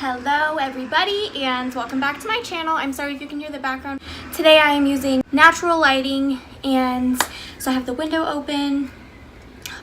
Hello everybody and welcome back to my channel. I'm sorry if you can hear the background. Today I am using natural lighting and so I have the window open.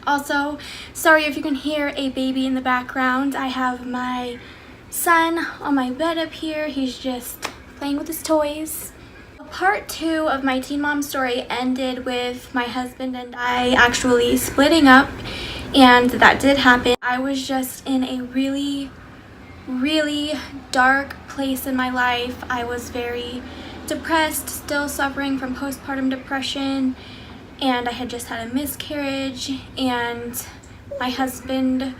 Also, sorry if you can hear a baby in the background. I have my son on my bed up here. He's just playing with his toys. Part 2 of my teen mom story ended with my husband and I actually splitting up, and that did happen. I was just in a really dark place in my life. I was very depressed, still suffering from postpartum depression, and I had just had a miscarriage, and my husband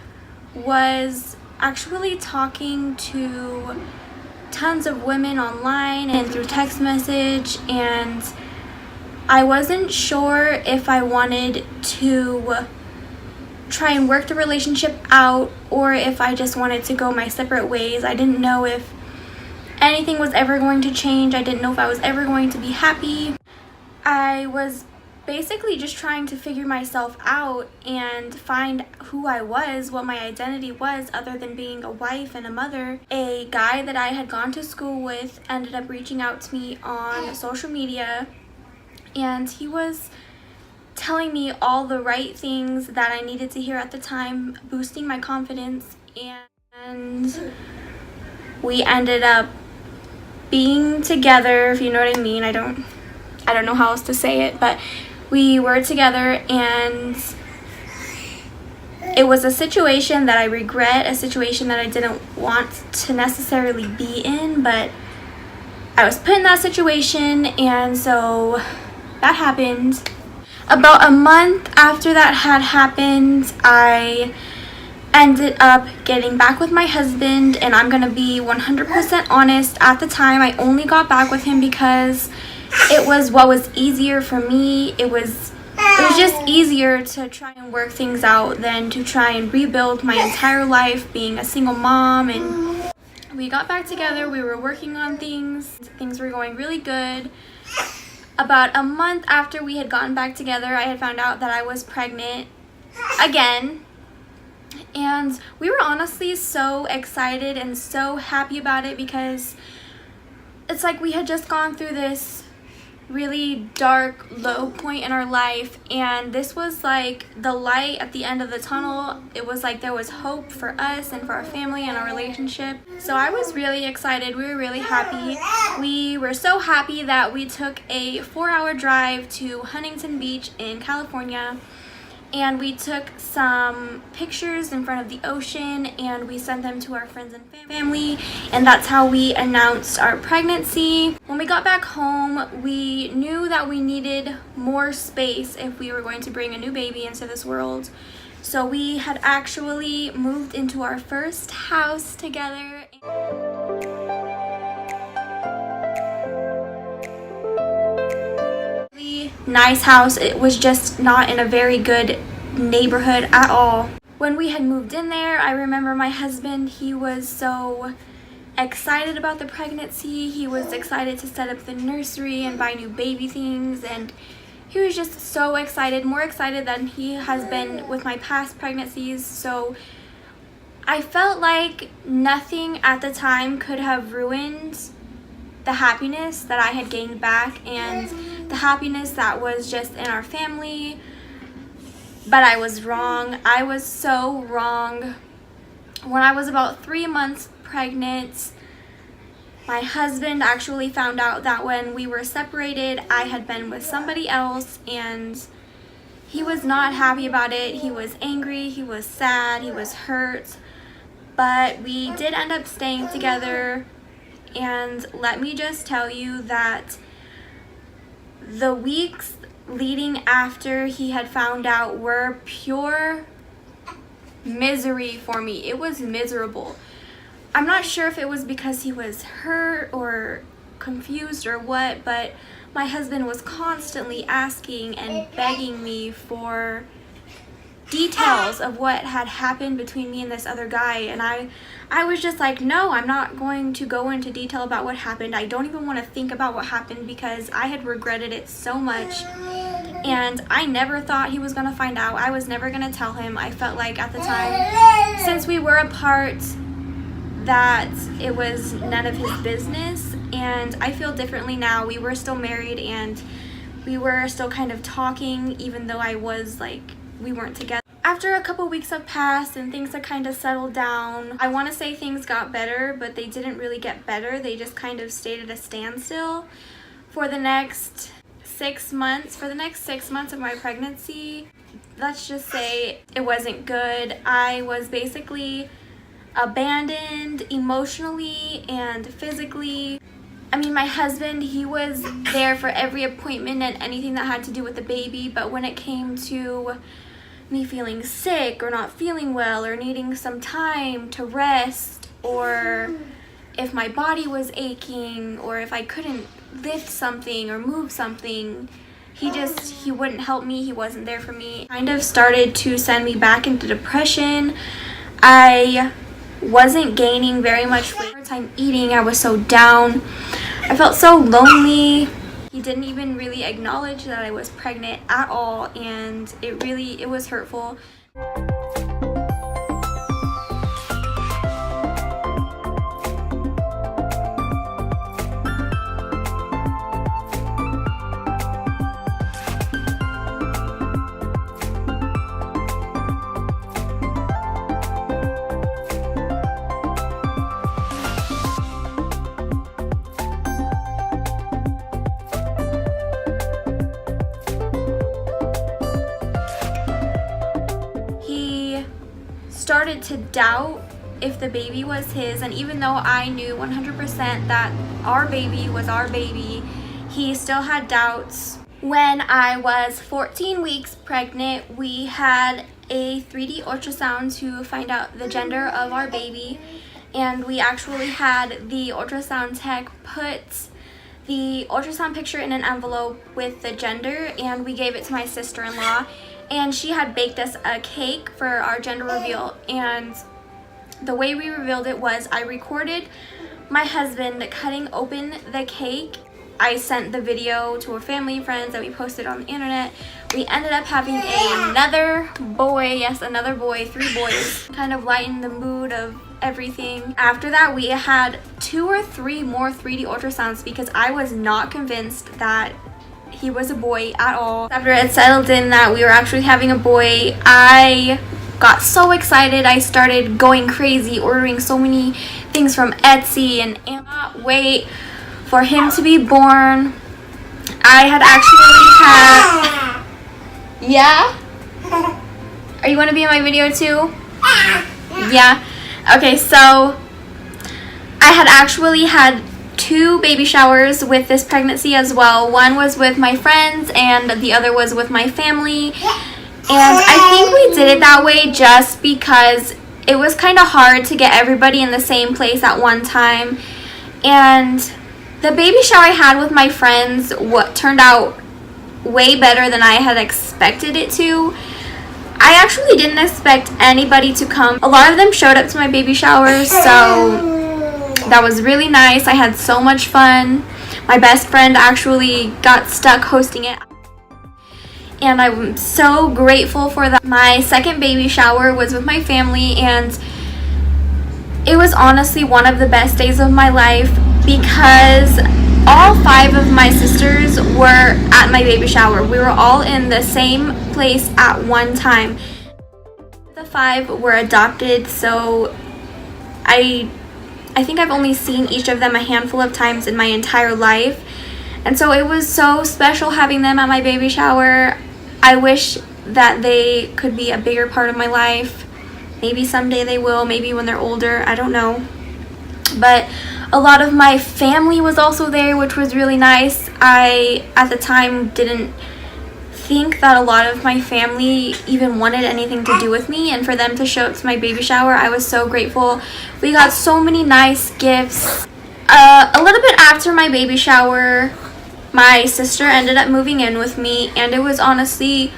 was actually talking to tons of women online and through text message, and I wasn't sure if I wanted to try and work the relationship out or if I just wanted to go my separate ways. I didn't know if anything was ever going to change. I didn't know if I was ever going to be happy. I was basically just trying to figure myself out and find who I was, what my identity was other than being a wife and a mother. A guy that I had gone to school with ended up reaching out to me on social media, and he was telling me all the right things that I needed to hear at the time, boosting my confidence, and we ended up being together, if you know what I mean. I don't know how else to say it, but we were together, and it was a situation that I regret, a situation that I didn't want to necessarily be in, but I was put in that situation, and so that happened. About a month after that had happened, I ended up getting back with my husband, and I'm gonna be 100% honest. At the time, I only got back with him because it was what was easier for me. It was just easier to try and work things out than to try and rebuild my entire life being a single mom. And we got back together, we were working on things were going really good. About a month after we had gotten back together, I had found out that I was pregnant again. And we were honestly so excited and so happy about it because it's like we had just gone through this really dark, low point in our life, and this was like the light at the end of the tunnel. It was like there was hope for us and for our family and our relationship. So I was really excited. We were really happy. We were so happy that we took a 4-hour drive to Huntington Beach in California, and we took some pictures in front of the ocean and we sent them to our friends and family, and that's how we announced our pregnancy. When we got back home, we knew that we needed more space if we were going to bring a new baby into this world. So we had actually moved into our first house together. Nice house. It was just not in a very good neighborhood at all. When we had moved in there, I remember my husband, he was so excited about the pregnancy. He was excited to set up the nursery and buy new baby things, and he was just so excited, more excited than he has been with my past pregnancies. So I felt like nothing at the time could have ruined the happiness that I had gained back and the happiness that was just in our family. But I was wrong. I was so wrong. When I was about 3 months pregnant, my husband actually found out that when we were separated, I had been with somebody else, and he was not happy about it. He was angry, he was sad, he was hurt. But we did end up staying together, and let me just tell you that the weeks leading after he had found out were pure misery for me. It was miserable. I'm not sure if it was because he was hurt or confused or what, but my husband was constantly asking and begging me for details of what had happened between me and this other guy, and I was just like, no, I'm not going to go into detail about what happened. I don't even want to think about what happened because I had regretted it so much, and I never thought he was going to find out. I was never going to tell him. I felt like at the time, since we were apart, that it was none of his business, and I feel differently now. We were still married and we were still kind of talking, even though we weren't together. After a couple weeks have passed and things had kind of settled down, I want to say things got better, but they didn't really get better. They just kind of stayed at a standstill for the next 6 months. For the next 6 months of my pregnancy, let's just say it wasn't good. I was basically abandoned emotionally and physically. I mean, my husband, he was there for every appointment and anything that had to do with the baby, but when it came to me feeling sick or not feeling well or needing some time to rest, or if my body was aching or if I couldn't lift something or move something, he wouldn't help me. He wasn't there for me. Kind of started to send me back into depression. I wasn't gaining very much weight. Hard time eating. I was so down. I felt so lonely. He didn't even really acknowledge that I was pregnant at all, and it was hurtful. Started to doubt if the baby was his, and even though I knew 100% that our baby was our baby, he still had doubts. When I was 14 weeks pregnant, we had a 3D ultrasound to find out the gender of our baby, and we actually had the ultrasound tech put the ultrasound picture in an envelope with the gender, and we gave it to my sister-in-law. And she had baked us a cake for our gender reveal, and the way we revealed it was I recorded my husband cutting open the cake. I sent the video to our family and friends, and we posted on the internet. We ended up having another boy, yes, another boy, 3 boys, kind of lightened the mood of everything. After that, we had 2 or 3 more 3D ultrasounds because I was not convinced that he was a boy at all. After it settled in that we were actually having a boy, I got so excited. I started going crazy, ordering so many things from Etsy, and I cannot wait for him to be born. I had actually had... Yeah? Are you want to be in my video too? Yeah? Okay, so I had actually had 2 baby showers with this pregnancy as well. One was with my friends and the other was with my family. And I think we did it that way just because it was kind of hard to get everybody in the same place at one time. And the baby shower I had with my friends turned out way better than I had expected it to. I actually didn't expect anybody to come. A lot of them showed up to my baby shower, so that was really nice. I had so much fun. My best friend actually got stuck hosting it, and I'm so grateful for that. My second baby shower was with my family, and it was honestly one of the best days of my life because all 5 of my sisters were at my baby shower. We were all in the same place at one time. The 5 were adopted, so I think I've only seen each of them a handful of times in my entire life, and so it was so special having them at my baby shower. I wish that they could be a bigger part of my life. Maybe someday they will, maybe when they're older, I don't know. But a lot of my family was also there, which was really nice. I, at the time, didn't think that a lot of my family even wanted anything to do with me, and for them to show up to my baby shower, I was so grateful. We got so many nice gifts. A little bit after my baby shower, my sister ended up moving in with me, and it was honestly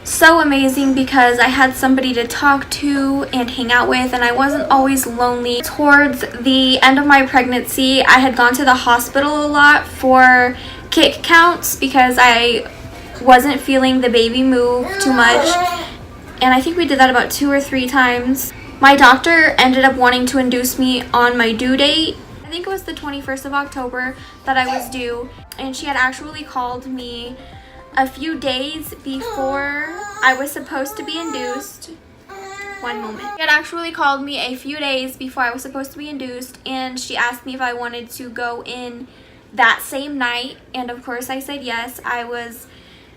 so amazing because I had somebody to talk to and hang out with, and I wasn't always lonely. Towards the end of my pregnancy, I had gone to the hospital a lot for kick counts because I wasn't feeling the baby move too much, and I think we did that about 2 or 3 times. My doctor ended up wanting to induce me on my due date. I think it was the 21st of October that I was due, and she had actually called me a few days before I was supposed to be induced. One moment. She had actually called me a few days before I was supposed to be induced, and she asked me if I wanted to go in that same night, and of course I said yes. I was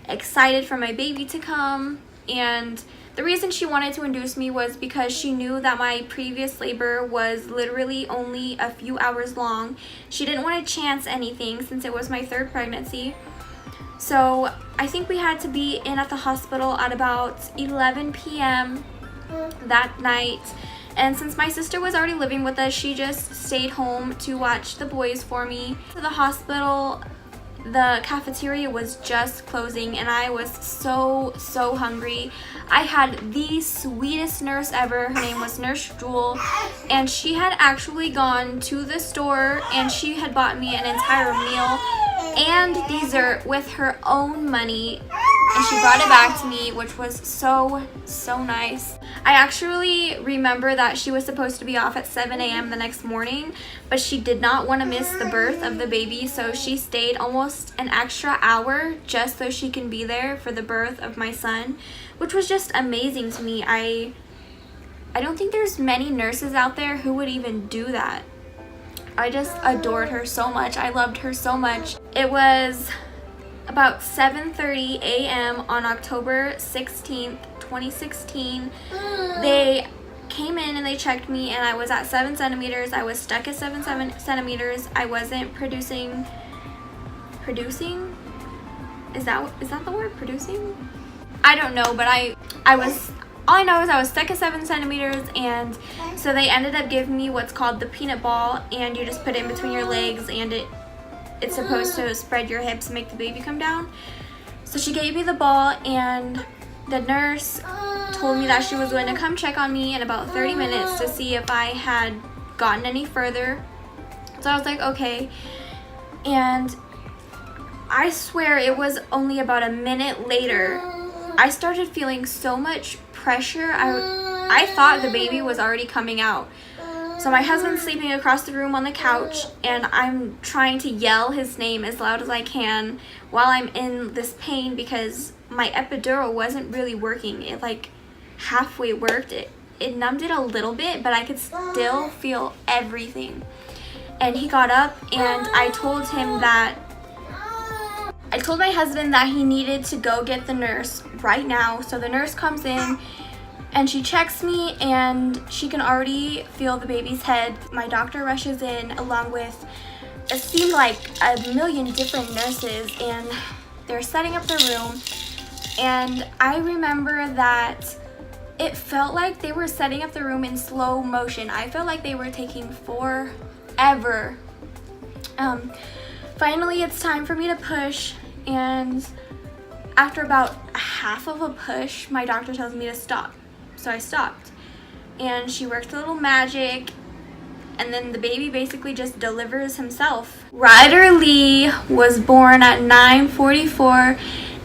excited for my baby to come, and the reason she wanted to induce me was because she knew that my previous labor was literally only a few hours long. She didn't want to chance anything since it was my third pregnancy. So I think we had to be in at the hospital at about 11 p.m. that night. And since my sister was already living with us, she just stayed home to watch the boys for me. To the hospital, the cafeteria was just closing, and I was so hungry. I had the sweetest nurse ever. Her name was Nurse Jewel, and she had actually gone to the store and she had bought me an entire meal and dessert with her own money, and she brought it back to me, which was so nice. I actually remember that she was supposed to be off at 7 a.m. the next morning, but she did not want to miss the birth of the baby, so she stayed almost an extra hour just so she can be there for the birth of my son, which was just amazing to me. I don't think there's many nurses out there who would even do that. I just adored her so much. I loved her so much. It was about 7:30 a.m. on October 16th, 2016. They came in and they checked me, and I was at 7 centimeters. I was stuck at 7 centimeters. I wasn't producing? Is that the word, producing? I don't know, but I was, all I know is I was stuck at 7 centimeters, and so they ended up giving me what's called the peanut ball, and you just put it in between your legs, and it's supposed to spread your hips and make the baby come down. So she gave me the ball, and the nurse told me that she was going to come check on me in about 30 minutes to see if I had gotten any further. So I was like, okay. And I swear it was only about a minute later, I started feeling so much pressure. I thought the baby was already coming out. So my husband's sleeping across the room on the couch, and I'm trying to yell his name as loud as I can while I'm in this pain because my epidural wasn't really working. It like halfway worked. It numbed it a little bit, but I could still feel everything. And he got up, and I told my husband that he needed to go get the nurse right now. So the nurse comes in, and she checks me, and she can already feel the baby's head. My doctor rushes in along with, it seemed like a million different nurses, and they're setting up the room. And I remember that it felt like they were setting up the room in slow motion. I felt like they were taking forever. Finally, it's time for me to push, and after about half of a push, my doctor tells me to stop. So I stopped, and she worked a little magic, and then the baby basically just delivers himself. Ryder Lee was born at 9:44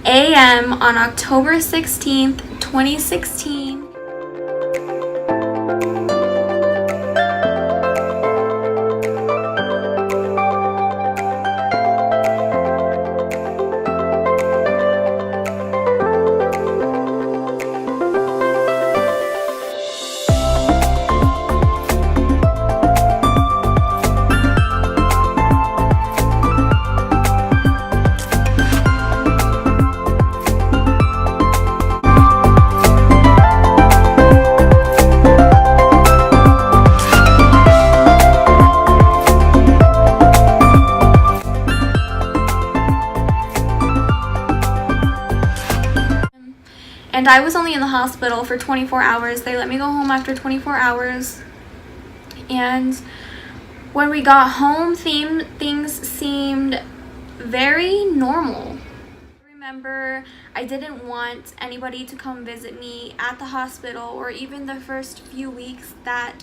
a.m. on October 16th, 2016. And I was only in the hospital for 24 hours. They let me go home after 24 hours. And when we got home, things seemed very normal. I remember I didn't want anybody to come visit me at the hospital, or even the first few weeks that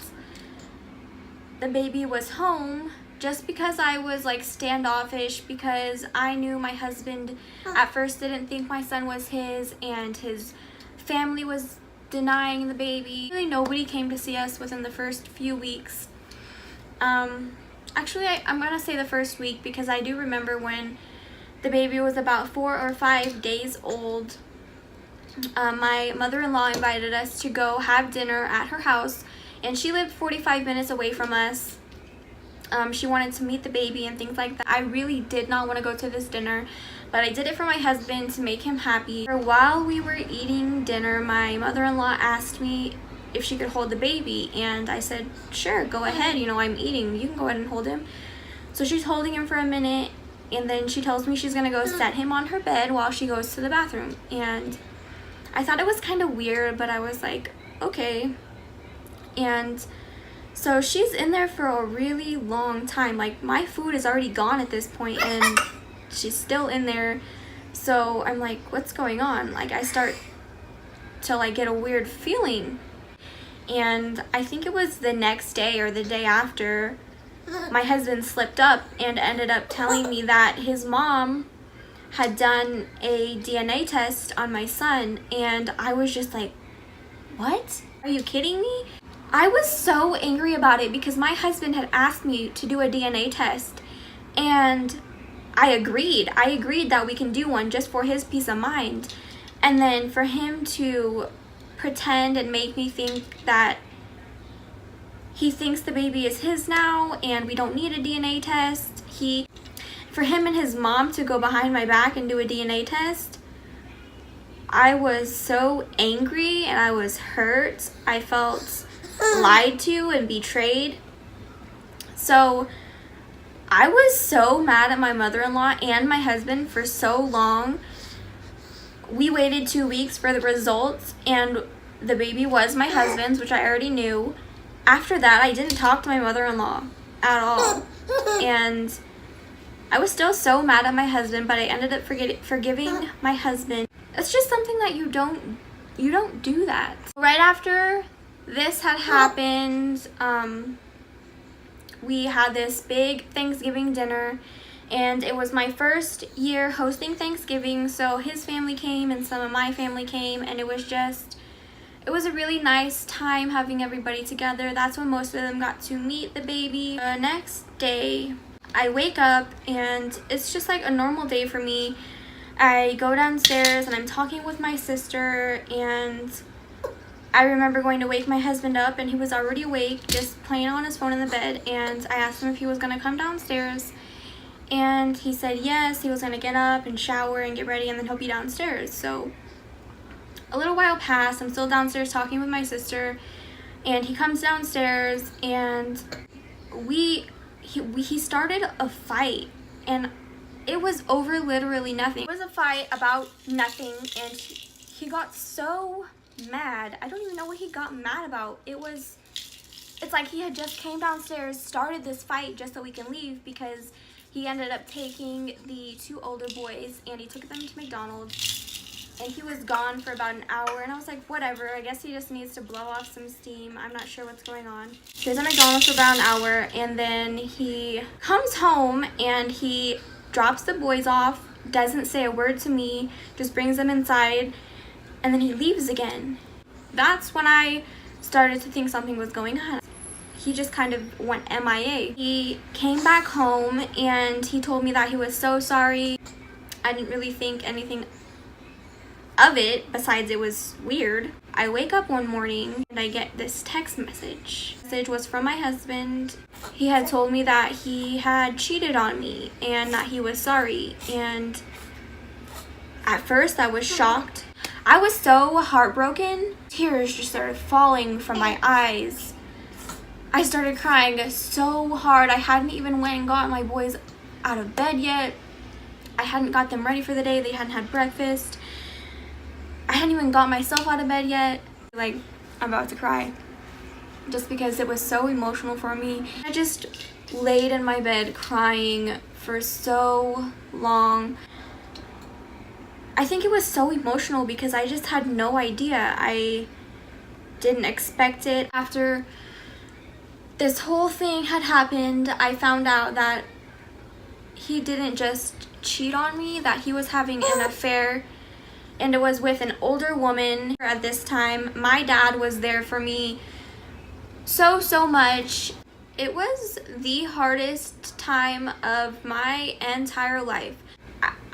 the baby was home, just because I was like standoffish, because I knew my husband at first didn't think my son was his, and his family was denying the baby. Really nobody came to see us within the first few weeks. Actually, I'm gonna say the first week because I do remember when the baby was about 4 or 5 days old. My mother-in-law invited us to go have dinner at her house, and she lived 45 minutes away from us. She wanted to meet the baby and things like that. I really did not want to go to this dinner, but I did it for my husband to make him happy. While we were eating dinner, my mother-in-law asked me if she could hold the baby, and I said, sure, go ahead, you know, I'm eating, you can go ahead and hold him. So she's holding him for a minute, and then she tells me she's gonna go set him on her bed while she goes to the bathroom. And I thought it was kind of weird, but I was like, okay. And so she's in there for a really long time. Like, my food is already gone at this point, and she's still in there. So I'm like, what's going on? Like, I start to like get a weird feeling. And I think it was the next day or the day after, my husband slipped up and ended up telling me that his mom had done a DNA test on my son. And I was just like, what? Are you kidding me? I was so angry about it because my husband had asked me to do a DNA test, and I agreed. I agreed that we can do one just for his peace of mind. And then for him to pretend and make me think that he thinks the baby is his now and we don't need a DNA test. For him and his mom to go behind my back and do a DNA test, I was so angry and I was hurt. I felt lied to and betrayed. So I was so mad at my mother-in-law and my husband for so long. We waited 2 weeks for the results, and the baby was my husband's, which I already knew. After that, I didn't talk to my mother-in-law at all. And I was still so mad at my husband, but I ended up forgiving my husband. It's just something that you don't do that. Right after this had happened, we had this big Thanksgiving dinner, and it was my first year hosting Thanksgiving, so his family came and some of my family came, and it was a really nice time having everybody together. That's when most of them got to meet the baby. The next day, I wake up, and it's just like a normal day for me. I go downstairs, and I'm talking with my sister, and I remember going to wake my husband up, and he was already awake, just playing on his phone in the bed, and I asked him if he was going to come downstairs, and he said yes, he was going to get up and shower and get ready, and then he'll be downstairs. So a little while passed. I'm still downstairs talking with my sister, and he comes downstairs, and he started a fight, and it was over literally nothing. It was a fight about nothing, and he got so mad. I don't even know what he got mad about. It's like he had just came downstairs, started this fight just so we can leave, because he ended up taking the 2 older boys and he took them to McDonald's, and he was gone for about an hour, and I was like, whatever, I guess he just needs to blow off some steam. I'm not sure what's going on. He was at McDonald's for about an hour, and then he comes home and he drops the boys off, doesn't say a word to me, just brings them inside, and then he leaves again. That's when I started to think something was going on. He just kind of went MIA. He came back home and he told me that he was so sorry. I didn't really think anything of it besides it was weird. I wake up one morning and I get this text message. The message was from my husband. He had told me that he had cheated on me and that he was sorry. And at first I was shocked. I was so heartbroken. Tears just started falling from my eyes. I started crying so hard. I hadn't even went and got my boys out of bed yet. I hadn't got them ready for the day. They hadn't had breakfast. I hadn't even got myself out of bed yet. Like, I'm about to cry just because it was so emotional for me. I just laid in my bed crying for so long. I think it was so emotional because I just had no idea. I didn't expect it. After this whole thing had happened, I found out that he didn't just cheat on me, that he was having an affair and it was with an older woman. At this time, my dad was there for me so much. It was the hardest time of my entire life.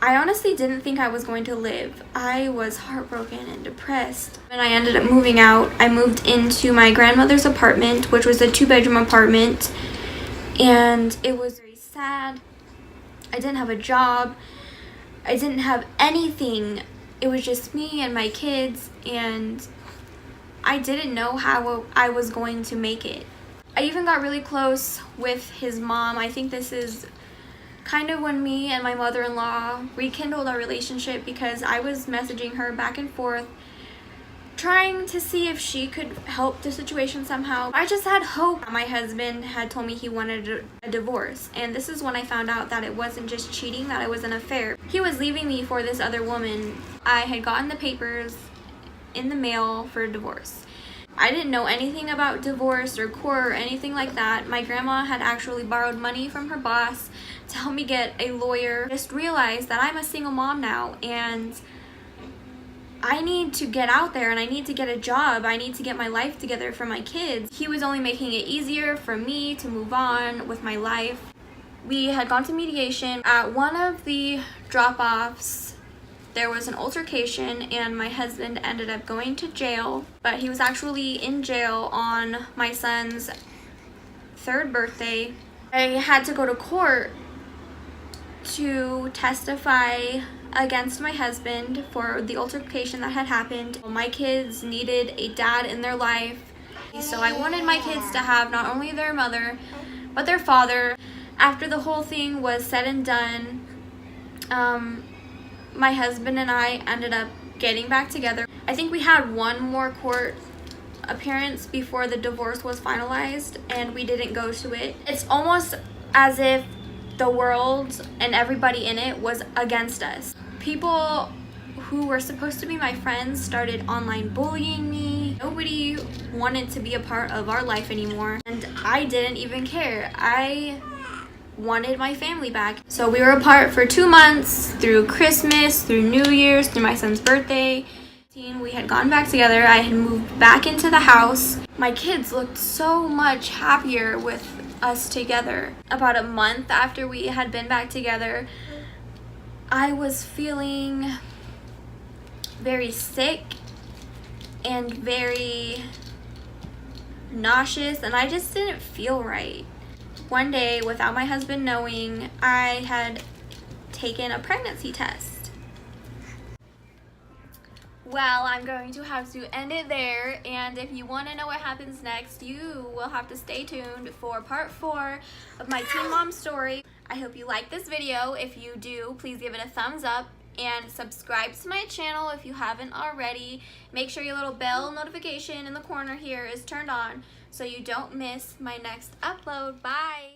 I honestly didn't think I was going to live. I was heartbroken and depressed. And I ended up moving out. I moved into my grandmother's apartment, which was a 2-bedroom apartment. And it was very sad. I didn't have a job. I didn't have anything. It was just me and my kids, and I didn't know how I was going to make it. I even got really close with his mom. I think this is kind of when me and my mother-in-law rekindled our relationship, because I was messaging her back and forth, trying to see if she could help the situation somehow. I just had hope. My husband had told me he wanted a divorce, and this is when I found out that it wasn't just cheating, that it was an affair. He was leaving me for this other woman. I had gotten the papers in the mail for a divorce. I didn't know anything about divorce or court or anything like that. My grandma had actually borrowed money from her boss to help me get a lawyer. Just realized that I'm a single mom now, and I need to get out there and I need to get a job. I need to get my life together for my kids. He was only making it easier for me to move on with my life. We had gone to mediation. At one of the drop-offs, there was an altercation and my husband ended up going to jail, but he was actually in jail on my son's 3rd birthday. I had to go to court to testify against my husband for the altercation that had happened. My kids needed a dad in their life, so I wanted my kids to have not only their mother, but their father. After the whole thing was said and done, my husband and I ended up getting back together. I think we had one more court appearance before the divorce was finalized, and we didn't go to it. It's almost as if the world and everybody in it was against us. People who were supposed to be my friends started online bullying me. Nobody wanted to be a part of our life anymore, and I didn't even care. I wanted my family back. So we were apart for 2 months, through Christmas, through New Year's, through my son's birthday. We had gone back together. I had moved back into the house. My kids looked so much happier with us together. About a month after we had been back together, I was feeling very sick and very nauseous, and I just didn't feel right. One day, without my husband knowing, I had taken a pregnancy test. Well, I'm going to have to end it there, and if you want to know what happens next, you will have to stay tuned for part 4 of my teen mom story. I hope you like this video. If you do, please give it a thumbs up and subscribe to my channel if you haven't already. Make sure your little bell notification in the corner here is turned on so you don't miss my next upload. Bye!